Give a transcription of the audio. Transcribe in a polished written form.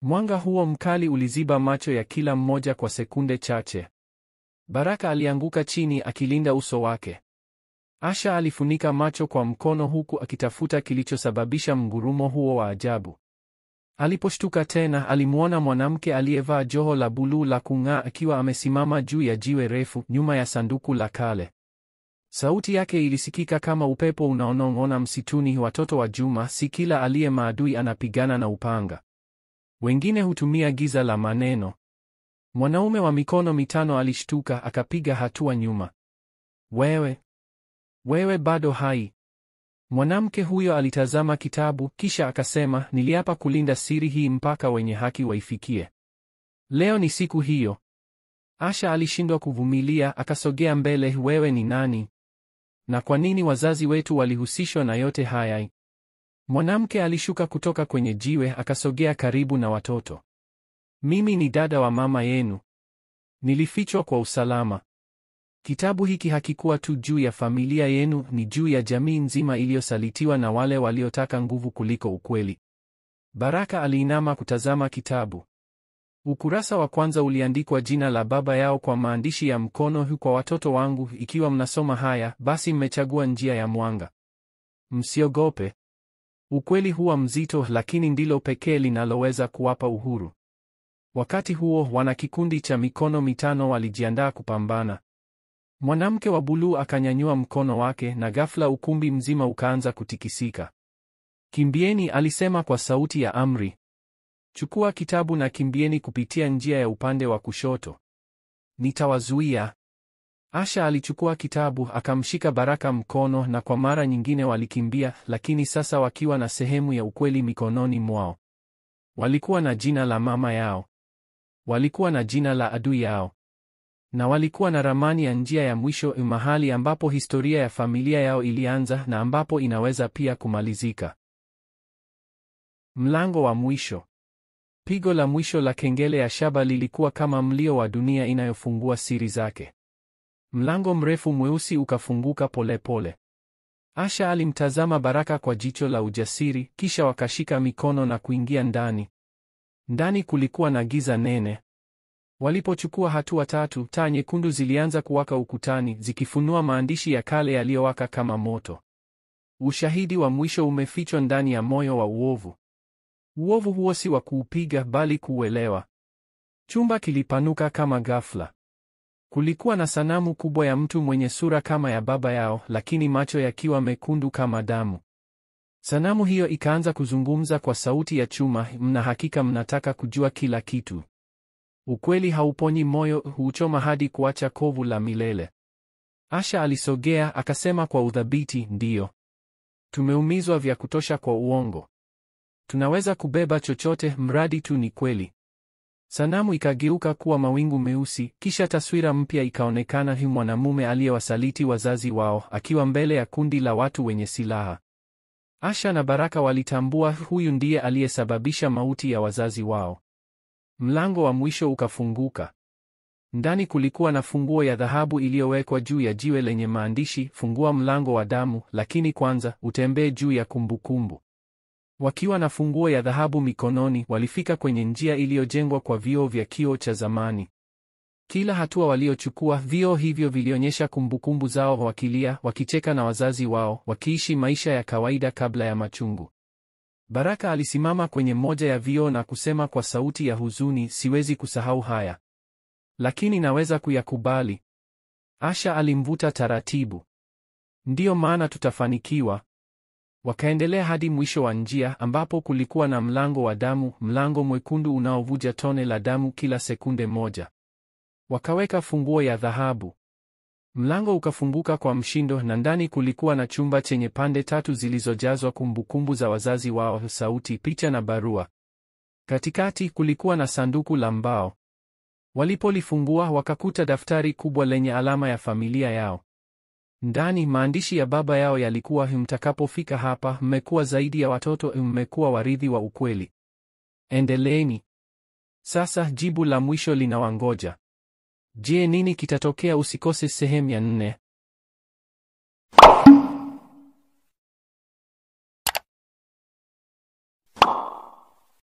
Mwanga huo mkali uliziba macho ya kila mmoja kwa sekunde chache. Baraka alianguka chini akilinda uso wake. Asha alifunika macho kwa mkono huku akitafuta kilichosababisha mgurumo huo wa ajabu. Aliposhtuka tena, alimwona mwanamke aliyevaa joho la buluu la kung'aa akiwa amesimama juu ya jiwe refu nyuma ya sanduku la kale. Sauti yake ilisikika kama upepo unaonong'ona msituni. Watoto wa Juma, si kila aliye maadui anapigana na upanga. Wengine hutumia giza la maneno. Mwanaume wa mikono mitano alishtuka, akapiga hatua nyuma. Wewe bado hai? Mwanamke huyo alitazama kitabu, kisha akasema, niliapa kulinda siri hii mpaka wenye haki waifikie. Leo ni siku hiyo. Asha alishindwa kuvumilia, akasogea mbele. Wewe ni nani? Na kwa nini wazazi wetu walihusishwa na yote haya? Mwanamke alishuka kutoka kwenye jiwe, akasogea karibu na watoto. Mimi ni dada wa mama yenu. Nilifichwa kwa usalama. Kitabu hiki hakikuwa tu juu ya familia yenu, ni juu ya jamii nzima iliyosalitiwa na wale waliotaka nguvu kuliko ukweli. Baraka aliinama kutazama kitabu. Ukurasa wa kwanza uliandikwa jina la baba yao kwa maandishi ya mkono. Kwa watoto wangu, ikiwa mnasoma haya, basi mmechagua njia ya mwanga. Msiogope. Ukweli huwa mzito, lakini ndilo pekee linaloweza kuwapa uhuru. Wakati huo, wanakikundi cha mikono mitano walijiandaa kupambana. Mwanamke wa buluu akanyanyua mkono wake na ghafla ukumbi mzima ukaanza kutikisika. Kimbieni, alisema kwa sauti ya amri. Chukua kitabu na kimbieni kupitia njia ya upande wa kushoto. Nitawazuia. Asha alichukua kitabu, akamshika Baraka mkono, na kwa mara nyingine walikimbia, lakini sasa wakiwa na sehemu ya ukweli mikononi mwao. Walikuwa na jina la mama yao. Walikuwa na jina la adui yao. Na walikuwa na ramani ya njia ya mwisho, mahali ambapo historia ya familia yao ilianza na ambapo inaweza pia kumalizika. Mlango wa mwisho. Pigo la mwisho la kengele ya shaba lilikuwa kama mlio wa dunia inayofungua siri zake. Mlango mrefu mweusi ukafunguka polepole. Asha alimtazama Baraka kwa jicho la ujasiri, kisha wakashika mikono na kuingia ndani. Ndani kulikuwa na giza nene. Walipochukua hatua tatu, taa nyekundu zilianza kuwaka ukutani, zikifunua maandishi ya kale yaliyowaka kama moto. Ushahidi wa mwisho umefichwa ndani ya moyo wa uovu. Uovu huo si wa kuupiga, bali kuuelewa. Chumba kilipanuka kama ghafla. Kulikuwa na sanamu kubwa ya mtu mwenye sura kama ya baba yao, lakini macho yakiwa mekundu kama damu. Sanamu hiyo ikaanza kuzungumza kwa sauti ya chuma, mna hakika mnataka kujua kila kitu? Ukweli hauponyi moyo, huuchoma hadi kuacha kovu la milele. Asha alisogea, akasema kwa udhabiti, ndiyo. Tumeumizwa vya kutosha kwa uongo. Tunaweza kubeba chochote, mradi tu ni kweli. Sanamu ikageuka kuwa mawingu meusi, kisha taswira mpya ikaonekana, mwanamume aliyewasaliti wazazi wao, akiwa mbele ya kundi la watu wenye silaha. Asha na Baraka walitambua, huyu ndiye aliyesababisha mauti ya wazazi wao. Mlango wa mwisho ukafunguka. Ndani kulikuwa na funguo ya dhahabu iliyowekwa juu ya jiwe lenye maandishi, fungua mlango wa damu, lakini kwanza utembee juu ya kumbukumbu. Wakiwa na funguo ya dhahabu mikononi, walifika kwenye njia iliyojengwa kwa vioo vya kioo cha zamani. Kila hatua waliochukua, vioo hivyo vilionyesha kumbukumbu zao, wakilia, wakicheka na wazazi wao, wakiishi maisha ya kawaida kabla ya machungu. Baraka alisimama kwenye moja ya vioo na kusema kwa sauti ya huzuni, siwezi kusahau haya, lakini naweza kuyakubali. Asha alimvuta taratibu. Ndiyo maana tutafanikiwa. Wakaendelea hadi mwisho wa njia, ambapo kulikuwa na mlango wa damu, mlango mwekundu unaovuja tone la damu kila sekunde moja. Wakaweka funguo ya dhahabu. Mlango ukafunguka kwa mshindo, na ndani kulikuwa na chumba chenye pande tatu zilizojazwa kumbukumbu za wazazi wao, sauti, picha na barua. Katikati kulikuwa na sanduku la mbao. Walipolifungua, wakakuta daftari kubwa lenye alama ya familia yao. Ndani maandishi ya baba yao yalikuwa, mtakapofika hapa, mmekuwa zaidi ya watoto, mmekuwa warithi wa ukweli. Endeleeni. Sasa jibu la mwisho linawangoja. Je, nini kitatokea? Usikose sehemu ya 4.